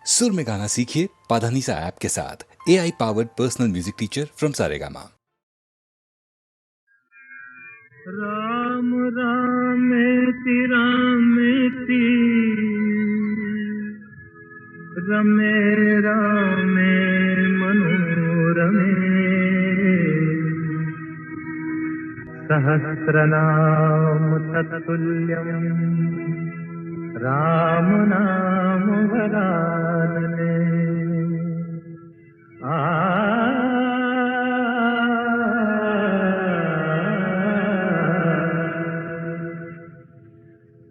सुर में गाना सीखिए पाधानीसा ऐप के साथ। AI powered personal music teacher from Saregama. Ram रामेति रामेति रमे रामे मनोरमे सहस्रनाम तत्तुल्यं राम नाम वरानने।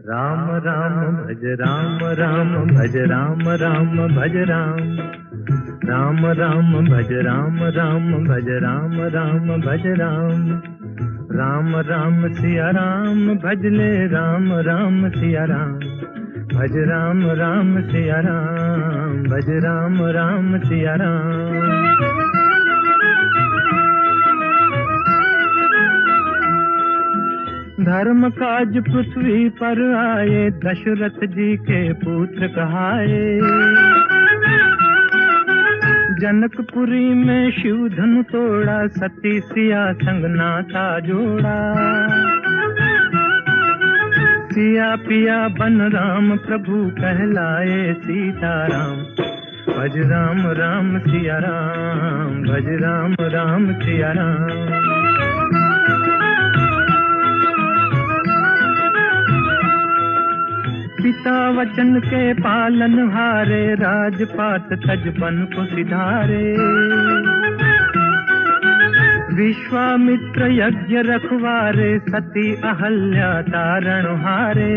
राम राम भज राम राम भज राम राम भज राम राम राम भज राम राम भज राम राम भज राम राम राम सिया राम भज ले राम राम सिया राम भज राम राम सिया राम भज राम राम सिया राम। धर्म काज पृथ्वी पर आए दशरथ जी के पुत्र कहाए। जनकपुरी में शिव धनु तोड़ा सती सिया संग नाता जोड़ा। सिया पिया बन राम प्रभु कहलाए सीताराम भज राम राम सिया राम भज राम राम सिया राम। पिता वचन के पालन हारे राजपाट तजबन को सिधारे। विश्वामित्र यज्ञ रखवारे सती अहल्या तारण हारे।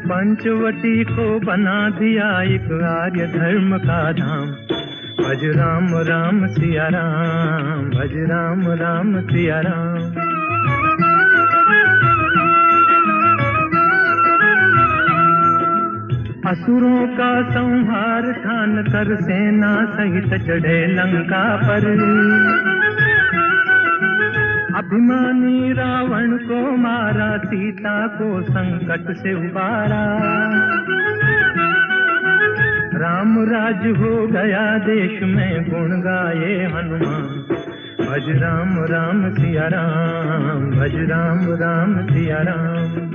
पंचवटी को बना दिया एक आर्य धर्म का धाम भज राम राम सिया राम भज राम राम सिया राम। असुरों का संहार ठान कर सेना सहित चढ़े लंका पर। अभिमानी रावण को मारा सीता को संकट से उबारा। राम राज हो गया देश में गुण गाए हनुमान भज राम राम सिया राम भज राम राम सिया राम।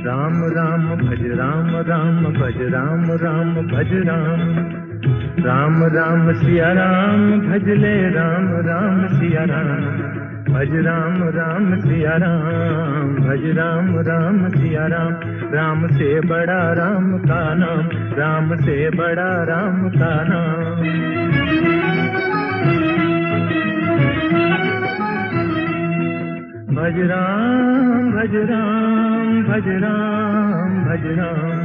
राम राम भज राम राम भज राम राम भज राम राम राम सिया राम भज ले राम राम सिया राम भज राम राम सिया राम भज राम राम सिया राम। राम से बड़ा राम का नाम राम से बड़ा राम का नाम। भज राम भज राम भज राम भज राम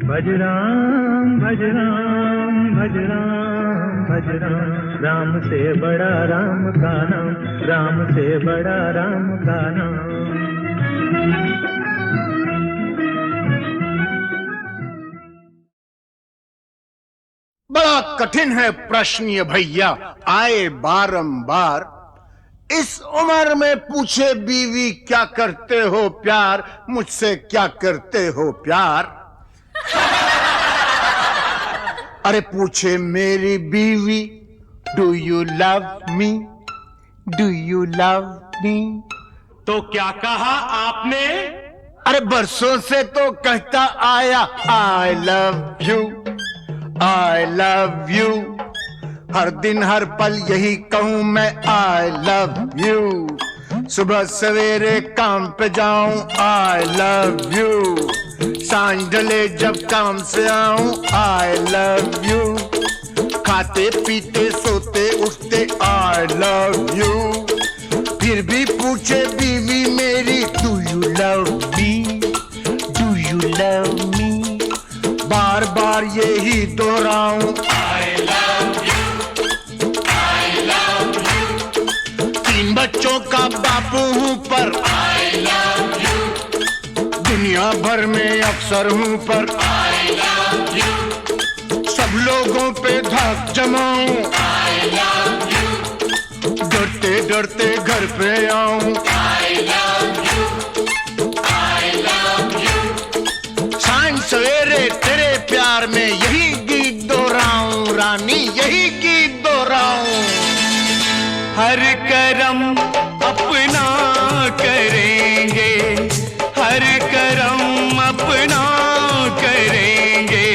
भज राम भज राम भज राम भज राम। राम से बड़ा राम का नाम राम से बड़ा राम का नाम। बड़ा कठिन है प्रश्न ये भैया आए बारंबार। इस उम्र में पूछे बीवी क्या करते हो प्यार, मुझसे क्या करते हो प्यार। अरे पूछे मेरी बीवी do you love me, do you love मी। तो क्या कहा आपने? अरे बरसों से तो कहता आया I love you, I love you. हर दिन हर पल यही कहूं मैं आई लव यू। सुबह सवेरे काम पे जाऊं आई लव यू। सांझ ढले जब काम से आऊं आई लव यू। खाते पीते सोते उठते आई लव यू। फिर भी पूछे बीवी मेरी do you love me, do you love me. बार बार यही दोहराऊं I love you, I love you. 3 बच्चों का बापू हूं पर आई लव यू। दुनिया भर में अफसर हूं पर आई लव यू। सब लोगों पे धाक जमाऊं आई लव यू। डरते डरते घर पे आऊं आई love you, I love you. सांझ सवेरे तेरे प्यार में यही गीत दोहराऊं रानी, यही गीत दोहराऊं। हर करम अपना करेंगे, हर करम अपना करेंगे,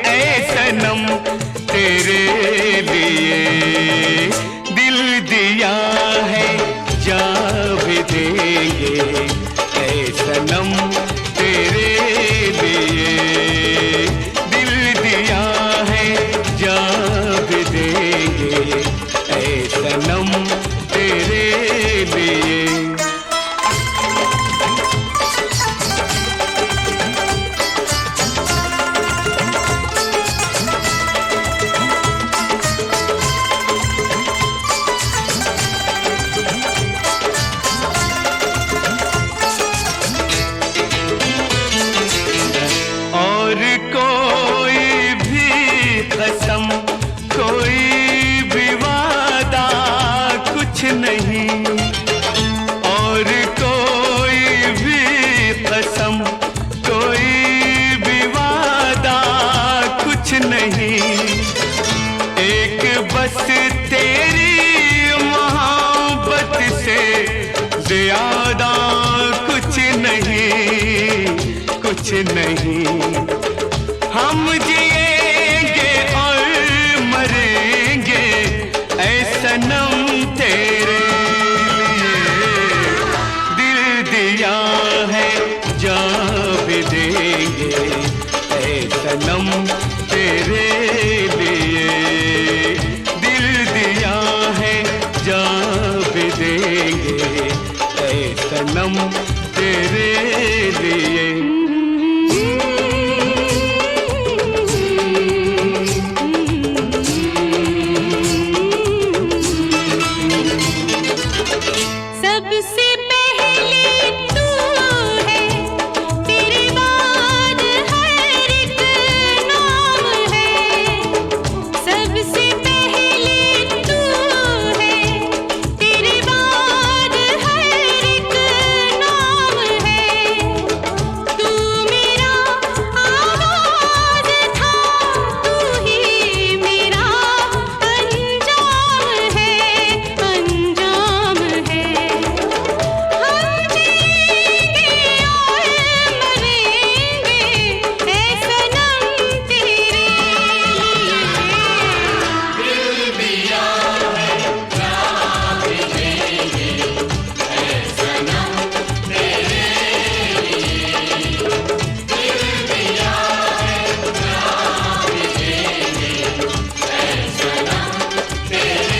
ऐ सनम तेरे लिए दिल दिया है जान भी देंगे, ऐ सनम तेरे लिए दिल दिया है जान भी देंगे, ऐ सनम तेरे लिए। और कोई भी कसम, कोई भी वादा कुछ नहीं, और कोई भी कसम, कोई भी वादा कुछ नहीं, एक बस तेरी मोहब्बत से ज्यादा कुछ नहीं, कुछ नहीं। हम जिएंगे और मरेंगे ऐ सनम तेरे लिए, दिल दिया है जान भी देंगे ऐ सनम तेरे लिए, दिल दिया है जान भी देंगे ऐ सनम तेरे लिए। सबसे पहले तू है, तेरे बाद हर एक नाम है। सबसे पहले तू है, तेरे बाद हर एक नाम है। तू मेरा आगाज़ था, तू ही मेरा अंजाम है, अंजाम है। हम जिएंगे और मरेंगे ऐ सनम तेरे लिए, दिल दिया है जान भी देंगे ऐ सनम तेरे लिए, दिल दिया है जान भी देंगे ऐ सनम तेरे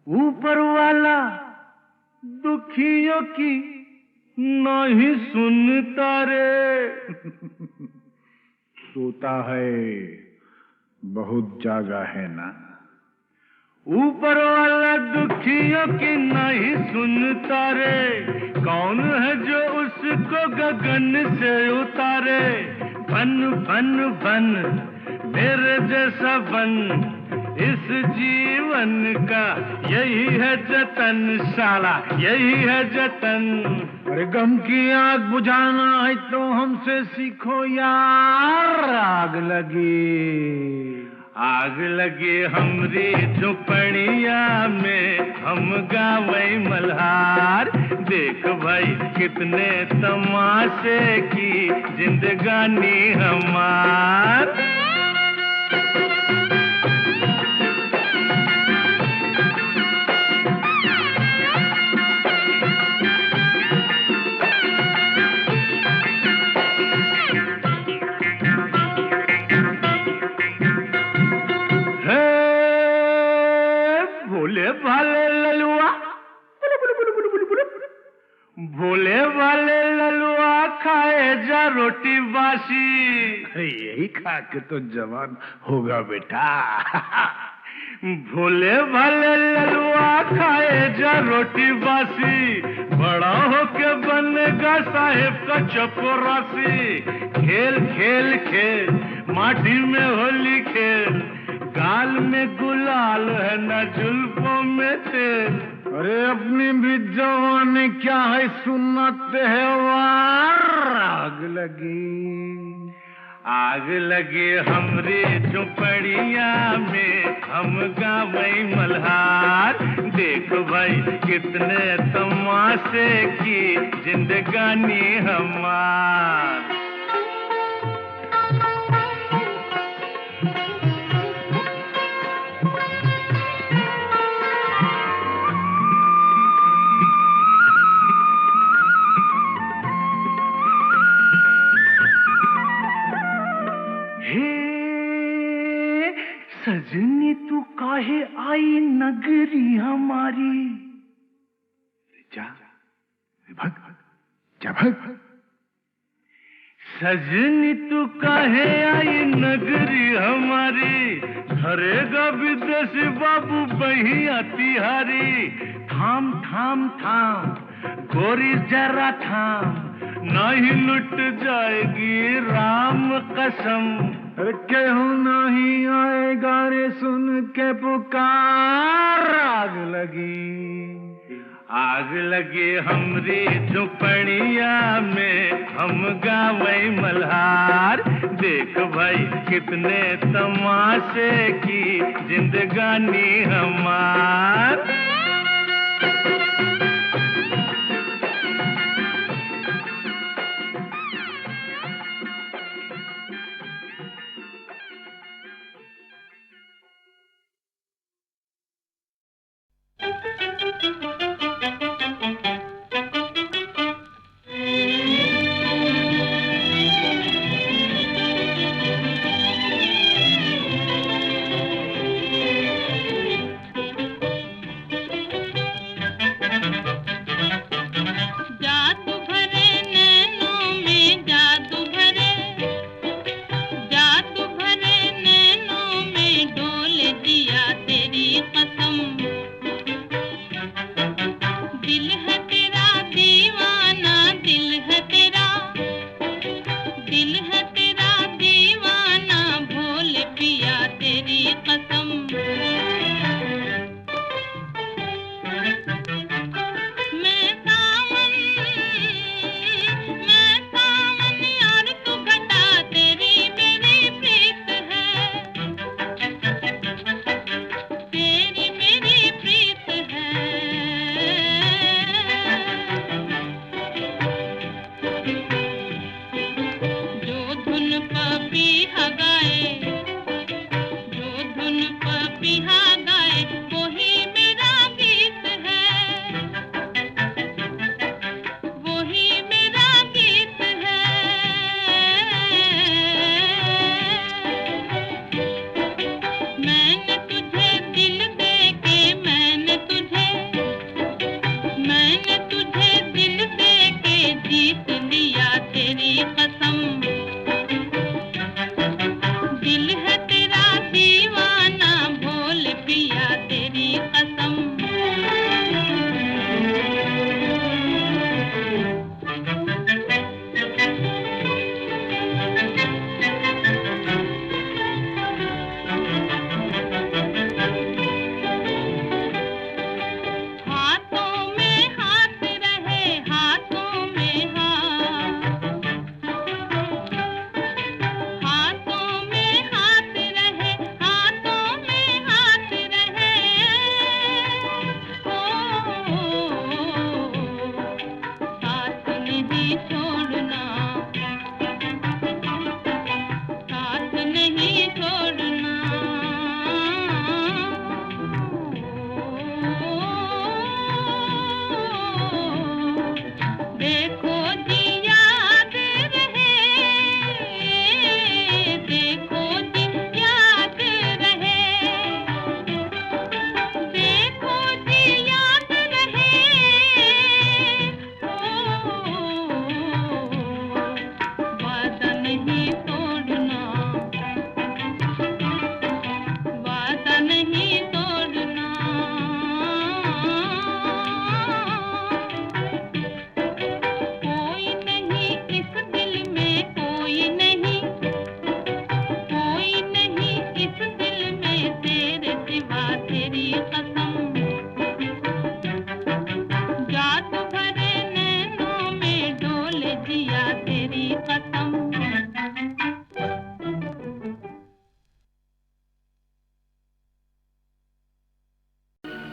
ऊपर वाला दुखियों की नहीं सुनता रे। सोता है बहुत जागा है ना। ऊपर वाला दुखियों की नहीं सुनता रे। कौन है जो उसको गगन से उतारे। बन बन बन मेरे जैसा बन, इस जीवन का यही है जतन, साला यही है जतन। अरे गम की आग बुझाना है तो हमसे सीखो यार। आग लगी हमरी झुपड़िया में, हम गावे मल्हार। देख भाई कितने तमाशे की जिंदगानी हमार। भोले वाले ललुआ खाए जा रोटी बासी। यही खा के तो जवान होगा बेटा। भोले भाले ललुआ खाए जा रोटी बासी, बड़ा होके बनेगा साहेब का चपरासी। खेल खेल खेल माटी में होली खेल, गाल में गुलाल है न जुल्फों में तेल। अरे अपनी भी जवानी क्या है सुनते है वार। आग लगी हमरे झुपड़िया में, हम गावई मल्हार। देख भाई कितने तमाशे की जिंदगानी हमार। सजनी तू काहे आई नगरी हमारी। जा भग। सजनी तू काहे आई नगरी हमारी, धरेगा विदेशी बाबू बहिया तिहारी। थाम थाम थाम गोरी जरा थाम, नहीं लुट जाएगी राम कसम। केहू नहीं आएगा रे सुन के पुकार। आग लगी हमरी झुपड़िया में, हम गावई मल्हार। देख भाई कितने तमाशे की जिंदगानी हमार।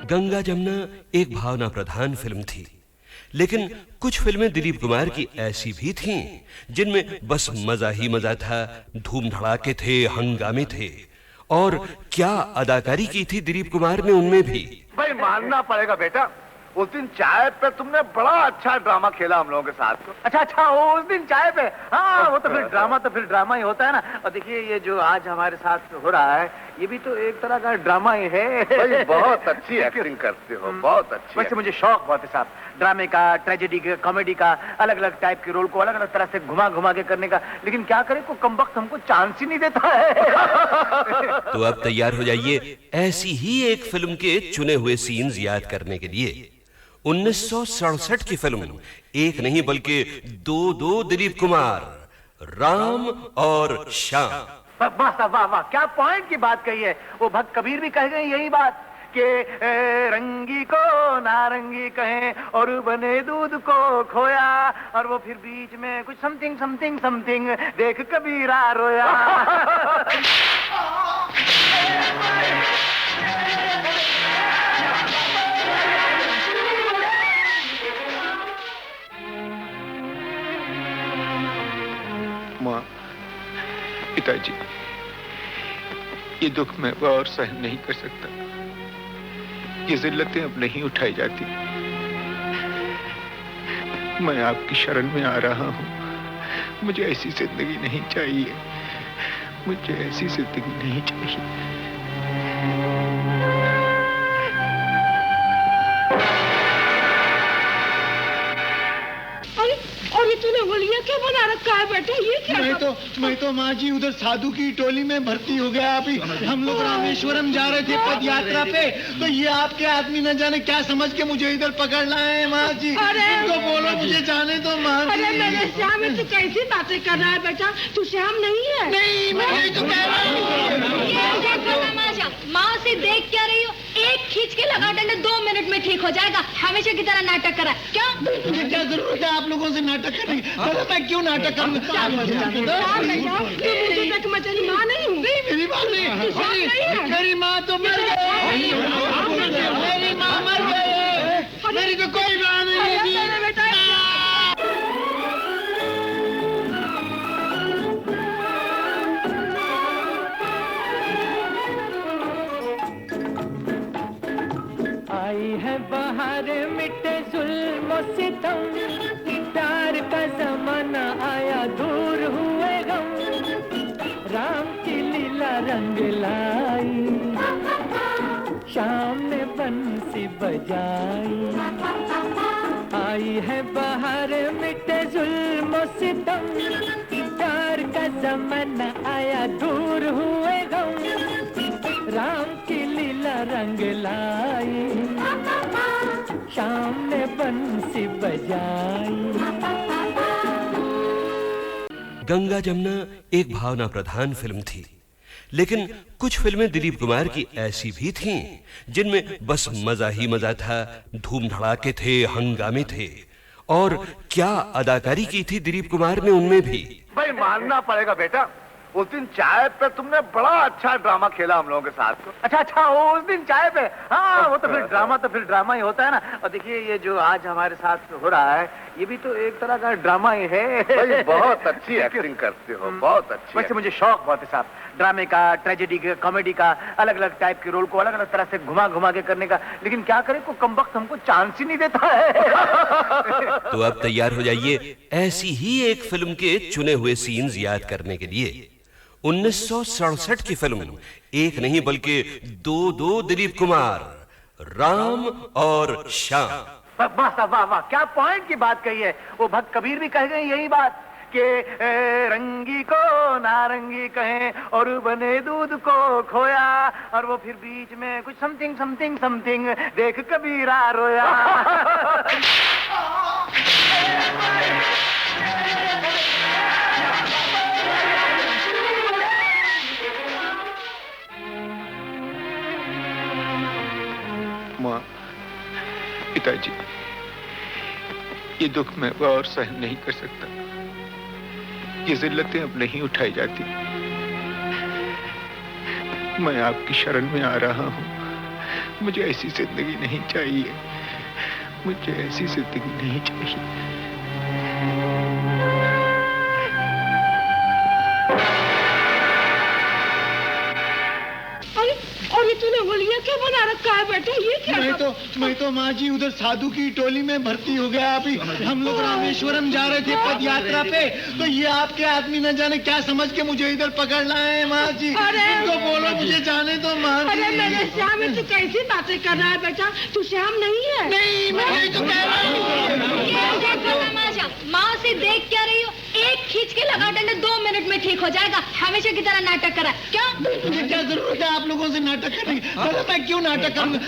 गंगा जमुना एक भावना प्रधान फिल्म थी, लेकिन कुछ फिल्में दिलीप कुमार की ऐसी भी थीं जिनमें बस मजा ही मजा था, धूम धड़ाके थे, हंगामे थे। और क्या अदाकारी की थी दिलीप कुमार ने उनमें भी। भाई मानना पड़ेगा बेटा, उस दिन चाय पे तुमने बड़ा अच्छा ड्रामा खेला हम लोगों के साथ। अच्छा उस दिन चाय पे, हाँ वो तो फिर ड्रामा ही होता है ना। और देखिए ये जो आज हमारे साथ हो रहा है ये भी तो एक तरह का ड्रामा ही है। भाई बहुत अच्छी एक्टिंग करते हो, बहुत अच्छी। वैसे मुझे शौक बहुत है साहब ड्रामे का, ट्रेजेडी का, कॉमेडी का, अलग अलग टाइप के रोल को अलग अलग तरह से घुमा घुमा के करने का। लेकिन क्या करें, को कमबख्त हमको चांस ही नहीं देता है। तो अब तैयार हो जाइए ऐसी ही एक फिल्म के चुने हुए सीन्स याद करने के लिए। 1967 की फिल्म, एक नहीं बल्कि दो दिलीप कुमार, राम और श्याम। वाह साहब वाह वाह, क्या पॉइंट की बात कही है। वो भक्त कबीर भी कह गए यही बात कि रंगी को नारंगी कहें और बने दूध को खोया, और वो फिर बीच में कुछ समथिंग समथिंग समथिंग देख कबीरा रोया। माँ, पिताजी, ये दुख मैं और सहन नहीं कर सकता। ये जिल्लतें अब नहीं उठाई जाती। मैं आपकी शरण में आ रहा हूँ। मुझे ऐसी जिंदगी नहीं चाहिए, मुझे ऐसी जिंदगी नहीं चाहिए। और ये तूने होलिया क्या बना रखा है बेटा, ये क्या? मैं तो माँ जी उधर साधु की टोली में भर्ती हो गया। अभी हम लोग रामेश्वरम जा रहे थे पद यात्रा पे, तो ये आपके आदमी न जाने क्या समझ के मुझे इधर पकड़ लाए हैं माँ जी। इनको बोलो मुझे जाने दो माँ जी। अरे मेरे श्याम, तू कैसी बातें कर रहा है बेटा? तू श्याम नहीं है। नहीं, मैं तो कह रहा हूँ। माँ से देख क्या रही हो? एक खींच के लगा डंडे 2 मिनट में ठीक हो जाएगा। हमेशा की तरह नाटक करा क्या? मुझे क्या जरूरत है आप लोगों से नाटक करने की? मैं क्यों नाटक करूँगा? मचली माँ नहीं हूँ। मेरी माँ नहीं, मेरी माँ तो मर गई। मेरी माँ मर गई, मेरी तो कोई माँ नहीं है बेटा। आई है बाहर मिटे जुल्म सितम, प्यार का जमाना आया दूर हुए गम, राम की लीला रंग लाई, शाम ने बंसी बजाई। आई है बाहर मिटे जुल्म सितम, प्यार का जमाना आया दूर हुए गम, राम की लीला रंग लाई, शाम ने बंसी बजाई। गंगा जमुना एक भावना प्रधान फिल्म थी, लेकिन कुछ फिल्में दिलीप कुमार की ऐसी भी थीं जिनमें बस मजा ही मजा था, धूम धड़ाके थे, हंगामे थे। और क्या अदाकारी की थी दिलीप कुमार ने उनमें भी। भाई मानना पड़ेगा बेटा, उस दिन चाय पे तुमने बड़ा अच्छा ड्रामा खेला हम लोगों के साथ। अच्छा उस दिन चाय पे, हाँ वो तो फिर ड्रामा ही होता है ना। और देखिए ये जो आज हमारे साथ हो रहा है ये भी तो एक तरह का ड्रामा ही है। भाई बहुत अच्छी एक्टिंग करते हो, बहुत अच्छी। वैसे मुझे शौक बहुत है साहब ड्रामे का, ट्रेजेडी का, कॉमेडी का, अलग अलग टाइप के रोल को अलग अलग तरह से घुमा घुमा के करने का। लेकिन क्या करें, को कमबख्त हमको चांस ही नहीं देता है। तो अब तैयार हो जाइए ऐसी ही एक फिल्म के चुने हुए सीन्स याद करने के लिए। 1967 की फिल्म, एक नहीं बल्कि दो दिलीप कुमार, राम और श्याम। वाह साहब वाह वाह, क्या पॉइंट की बात कही है। वो भक्त कबीर भी कह गए यही बात कि रंगी को नारंगी कहें और बने दूध को खोया, और वो फिर बीच में कुछ समथिंग समथिंग समथिंग देख कबीरा रोया। माँ, पिताजी, ये दुख मैं और सहन नहीं कर सकता। ये जिल्लतें अब नहीं उठाई जाती। मैं आपकी शरण में आ रहा हूँ। मुझे ऐसी जिंदगी नहीं चाहिए, मुझे ऐसी जिंदगी नहीं चाहिए। और ये तूने होलिया क्या बना रखा है बेटा? ये क्या? मैं तो माँ जी उधर साधु की टोली में भर्ती हो गया। अभी हम लोग रामेश्वरम जा रहे थे पद यात्रा पे, तो ये आपके आदमी न जाने क्या समझ के मुझे इधर पकड़ लाए हैं माँ जी। इनको बोलो मुझे जाने दो माँ जी। अरे मेरे श्याम, तू कैसी बातें कर रहा है बेटा? तू श्याम नहीं है। नहीं, मैं नहीं तो कह रहा हूँ। माँ से देख क्या रही हो? एक खींच के लगा डंडा 2 मिनट में ठीक हो जाएगा। हमेशा की तरह नाटक करा क्या? मुझे क्या जरूरत है आप लोगों से नाटक करने की? मैं क्यों नाटक करूँ? तेरी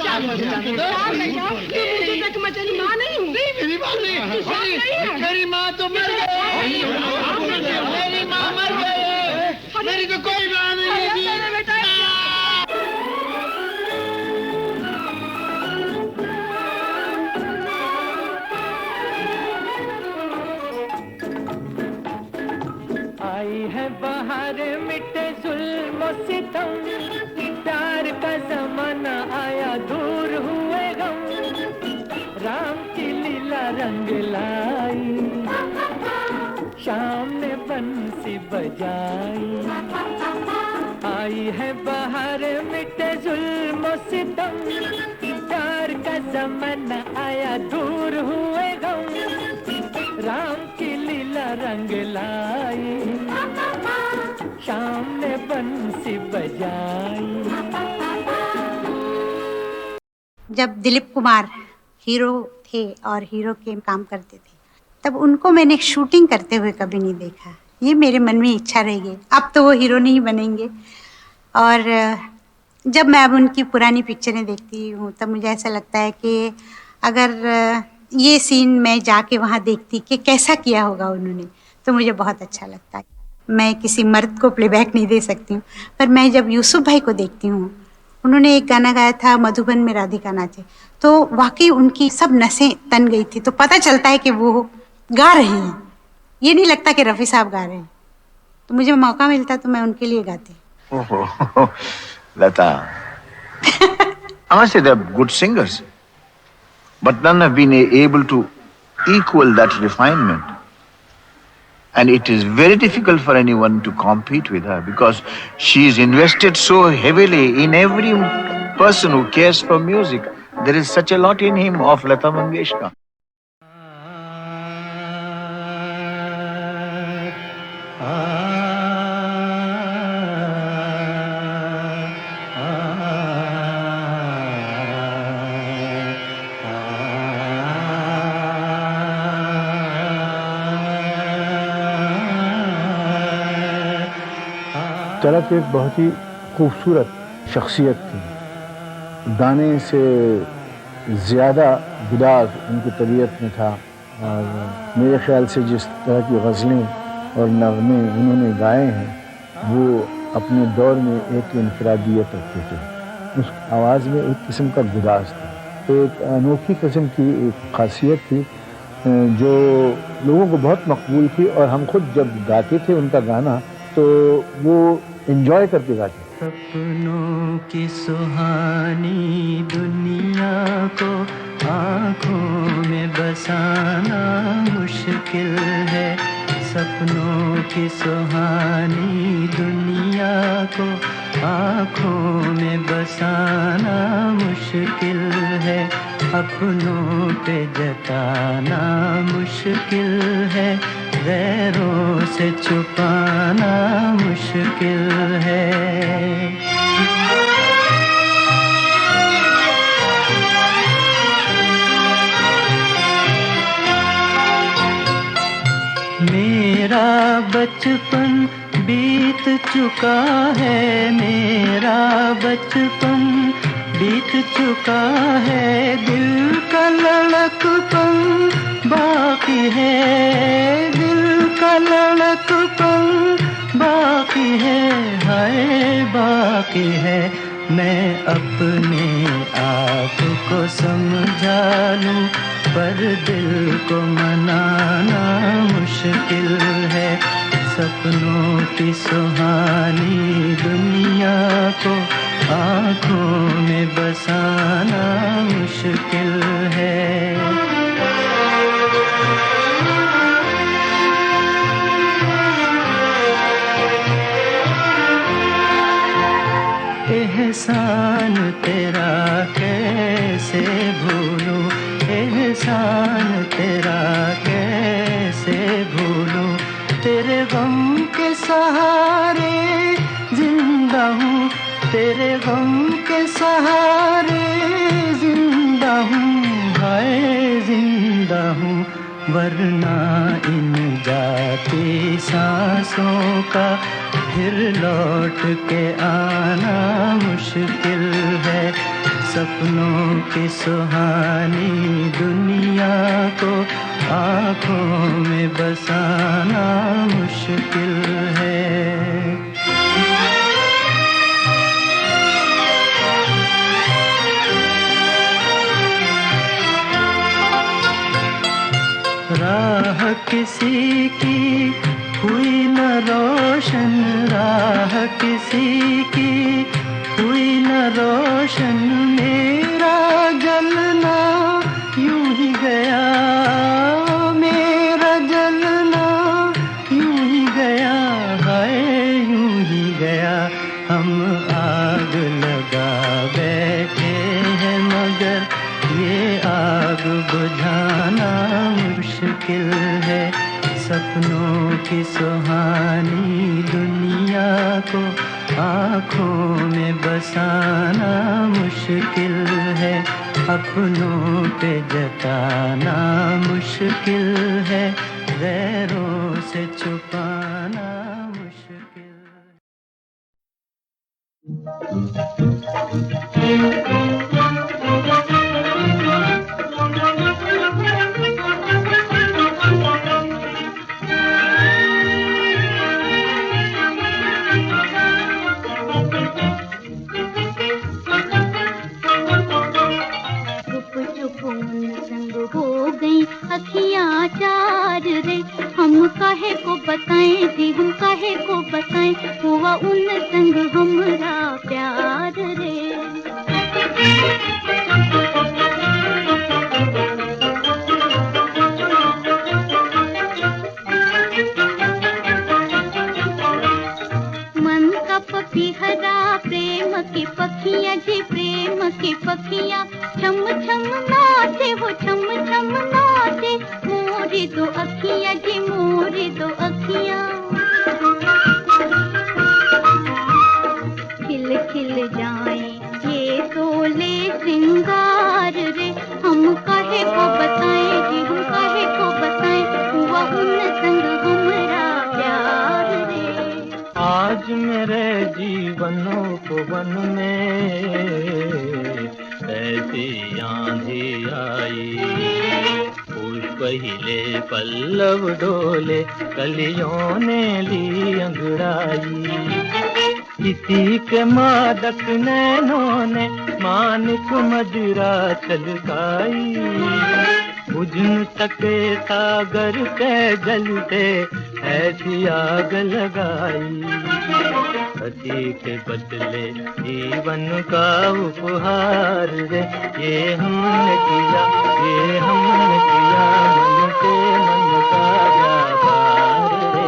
माँ नहीं हूँ। मेरी माँ नहीं, मेरी माँ तो मर गई। मेरी माँ मर गई, मेरी तो कोई माँ नहीं है बेटा। आई है बाहर मिटे जुल्म सितम, प्यार का जमाना आया दूर हुए गम, राम की लीला रंग लाई, शाम ने बंसी बजाई। आई है बाहर मिटे जुल्म सितम, प्यार का जमाना आया दूर हुए गम, राम की लीला रंग लाई, शाम ने बंसी बजाई। जब दिलीप कुमार हीरो थे और हीरो के काम करते थे, तब उनको मैंने शूटिंग करते हुए कभी नहीं देखा। ये मेरे मन में इच्छा रह गई। अब तो वो हीरो नहीं बनेंगे। और जब मैं अब उनकी पुरानी पिक्चरें देखती हूँ तब मुझे ऐसा लगता है कि अगर ये सीन मैं जाके वहाँ देखती कि कैसा किया होगा उन्होंने, तो मुझे बहुत अच्छा लगता है। मैं किसी मर्द को प्लेबैक नहीं दे सकती हूँ, पर मैं जब यूसुफ भाई को देखती हूँ, उन्होंने एक गाना गाया था मधुबन में राधिका नाचे, तो वाकई उनकी सब नसें तन गई थी। तो पता चलता है कि वो गा रहे हैं, ये नहीं लगता कि रफ़ी साहब गा रहे हैं। तो मुझे मौका मिलता तो मैं उनके लिए गाती। Lata, I must say they're good singers, but none have been able to equal that refinement. And it is very difficult for anyone to compete with her because she is invested so heavily in every person who cares for music. There is such a lot in him of Lata Mangeshkar. तरक एक बहुत ही खूबसूरत शख्सियत थी। गाने से ज़्यादा गुदार उनकी तबीयत में था, और मेरे ख्याल से जिस तरह की गज़लें और नग़मे उन्होंने गाए हैं वो अपने दौर में एक इनफरादियत रखते थे। उस आवाज़ में एक किस्म का गुदार था, तो एक अनोखी किस्म की एक ख़ासियत थी जो लोगों को बहुत मकबूल थी। और हम खुद जब गाते थे उनका गाना तो वो एंजॉय करके गाते। सपनों की सुहानी दुनिया को आँखों में बसाना मुश्किल है, सपनों की सुहानी दुनिया को आँखों में बसाना मुश्किल है, अपनों पे जताना मुश्किल है, गैरों से छुपाना मुश्किल है। मेरा बचपन बीत चुका है, मेरा बचपन बीत चुका है, दिल का लड़कपन बाकी है, दिल का लड़कपन बाकी है, हाय बाकी है। मैं अपने आप को समझा लूं पर दिल को मनाना मुश्किल है, सपनों की सुहानी दुनिया को आँखों में बसाना मुश्किल है। एहसान तेरा कैसे भूलूं, एहसान तेरा कैसे भूलूं, तेरे गम के सहारे जिंदा हूँ, तेरे गम के सहारे जिंदा हूँ, हाय जिंदा हूँ, वरना इन जाती सांसों का फिर लौट के आना मुश्किल है। सपनों की सुहानी दुनिया को आँखों में बसाना मुश्किल है। राह किसी की हुई न रोशन, राह किसी की हुई न रोशन, मेरा जलना यूं ही गया, मेरा जलना यूं ही गया, हाय यूं ही गया। हम आग लगा बैठे हैं मगर ये आग बुझाना मुश्किल है। सपनों की सुहानी दुनिया को आँखों में बसाना मुश्किल है। अपनों पे जताना मुश्किल है, गैरों से छुपाना मुश्किल। अखियाँ चार रे, हम काहे को बताएं जी, हम काहे को बताएं, हुआ उन संग हमरा प्यार रे। मन का पपीहरा प्रेम की पखियाँ जी, प्रेम की पखियाँ छम छम नाचे, वो छम छम नाचे, मोरी दो अखियाँ जी, मोरी दो अखियाँ। खिल खिल जाएं ये सोले श्रृंगार रे, हम काहे को बताएं जी, हम काहे को बताएं, हुआ उन संग हमरा प्यार रे। आज मेरे जीवनों को वन में ऐसी आंधी आई, पुष्प हिले पल्लव डोले, कलियों ने ली अंगड़ाई। किसी के मादक नैनों ने मानिक मदिरा छलकाई, बुझ न सके सागर के जलते ऐसी आग लगाई। सती के बदले जीवन का उपहार रे, ये हमने किया, ये हमने किया, मन से मन का व्यापार रे।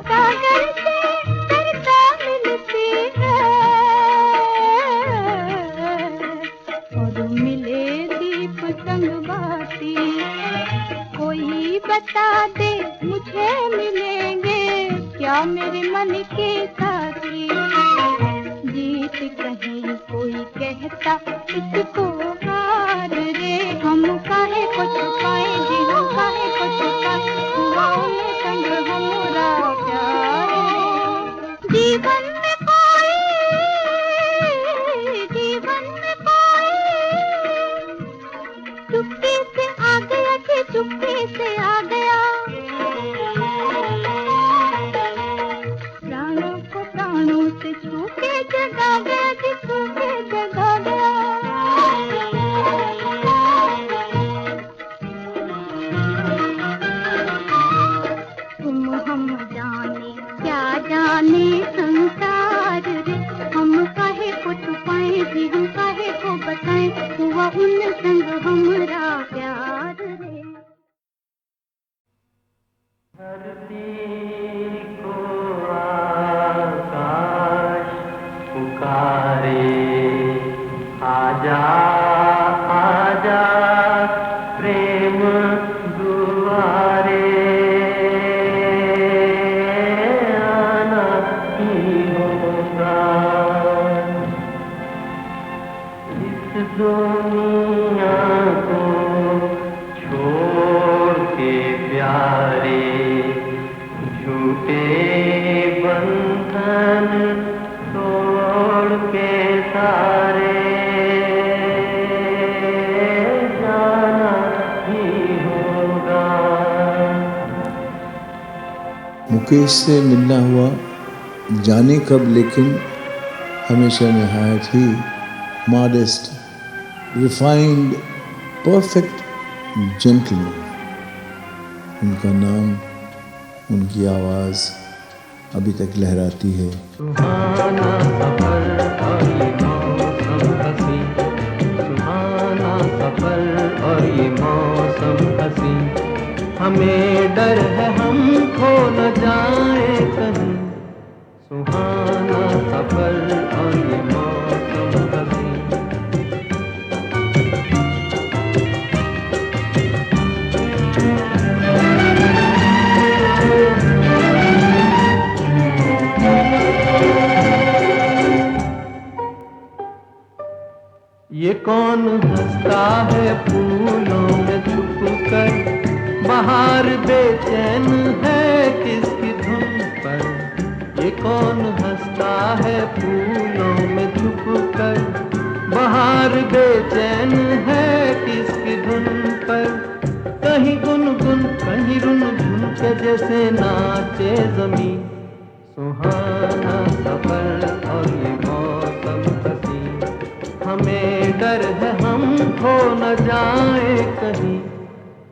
सागर से करता मिलती है और मिले दीप संग बाती, कोई बता दे मुझे मिलेंगे क्या मेरे मन के साथी। जीत कहीं कोई कहता इसको हार रे, हम काहे को छुपाए जी, हम काहे को छुपाए, हुआ उन संग हमरा प्यार रे। जीवन में कोई, जीवन में कोई चुप्पी से आ गया जी, चुप्पी से आ गया। प्राणों को प्राणों से छू के जगा गया जी, छू के जगा गया। तुम हम जाने क्या जाने संसार प्रेम दुआरे आना ही होगा। इस दुनिया को छोड़ के प्यारे झूठे बंधन तोड़ के सारे जाना ही होगा। मुकेश से मिलना हुआ जाने कब, लेकिन हमेशा नहायत ही मॉडेस्ट, रिफाइंड, परफेक्ट जेंटलमैन। उनका नाम, उनकी आवाज़ अभी तक लहराती है। सुहाना सफर और ये मौसम हसी, सुहाना सफर और ये मौसम हसी, हमें डर है हम खो न जाए कहीं। सुहाना सफर और ये मौसम हसी। ये कौन हंसता है फूलों में छुप कर, बाहर बेचैन है किसकी धुन पर। ये कौन हंसता है फूलों में छुप कर, बाहर बेचैन है किसकी धुन पर। कहीं गुनगुन कहीं रुनझुन के जैसे नाचे जमीन। सुहाना सफर और ये मौसम हसी, हमें डर है हम खो न जाए कहीं।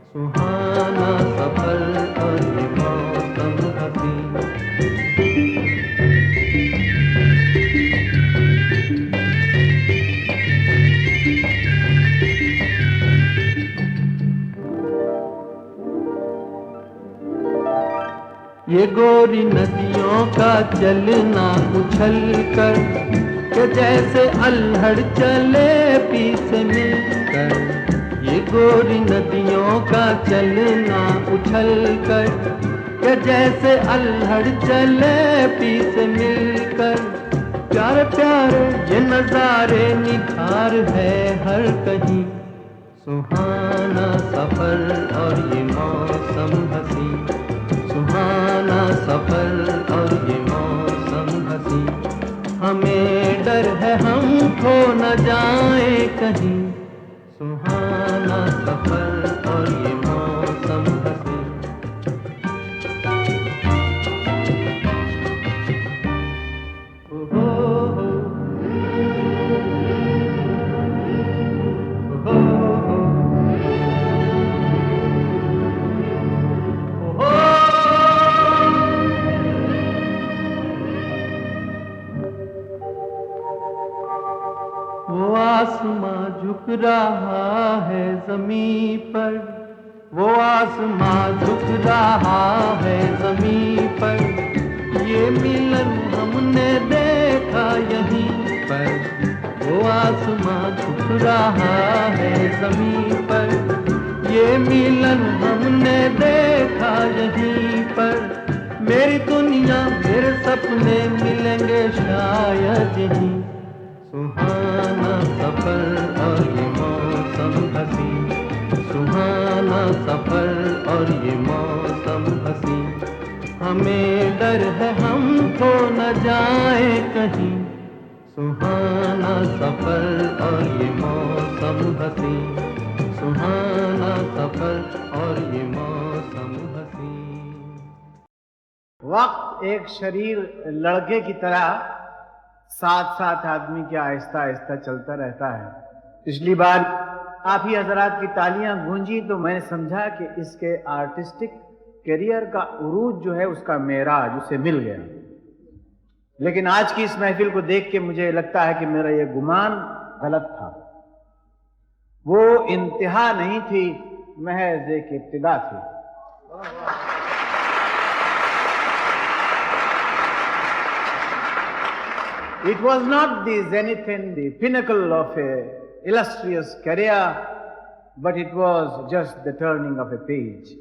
सुहाना सफर और ये मौसम हसी। ये गोरी नदियों का चलना उछल कर, के जैसे अल्हड़ चले पीछे मिलकर। ये गोरी नदियों का चलना उछल कर, के जैसे अल्हड़ चले पीछे मिलकर। प्यारे प्यारे ये नजारे निखार है हर कहीं। सुहाना सफर और ये मौसम हसी, सुहाना सफर और ये मौसम हसी, हमें डर है हम खो न जाए कहीं। सुहाना सफर और ये मौसम हसी। वो आसमां झुक रहा है ज़मीं पर, वो आसमां झुक रहा है ज़मीं पर। ये मिलन हमने देखा यहीं पर, वो आसमां झुक रहा है ज़मीं पर। ये मिलन हमने देखा यहीं पर। मेरी दुनिया मेरे सपने मिलेंगे शायद यहीं। सुहाना सफर और ये मौसम हसी, सुहाना सफर और ये मौसम हसी, हमें डर है हम खो न जाए कहीं। सुहाना सफर और ये मौसम हसी, सुहाना सफर और ये मौसम हसी। वक्त एक शरीर लड़के की तरह साथ साथ आदमी के आहिस्ता आहिस्ता चलता रहता है। पिछली बार आप ही हजरात की तालियां गूंजी तो मैंने समझा कि इसके आर्टिस्टिक करियर का उरूज जो है उसका मेराज उसे मिल गया। लेकिन आज की इस महफिल को देख के मुझे लगता है कि मेरा यह गुमान गलत था। वो इंतहा नहीं थी, महज एक इब्तिदा थी। It was not the zenith and the pinnacle of a illustrious career, but it was just the turning of a page.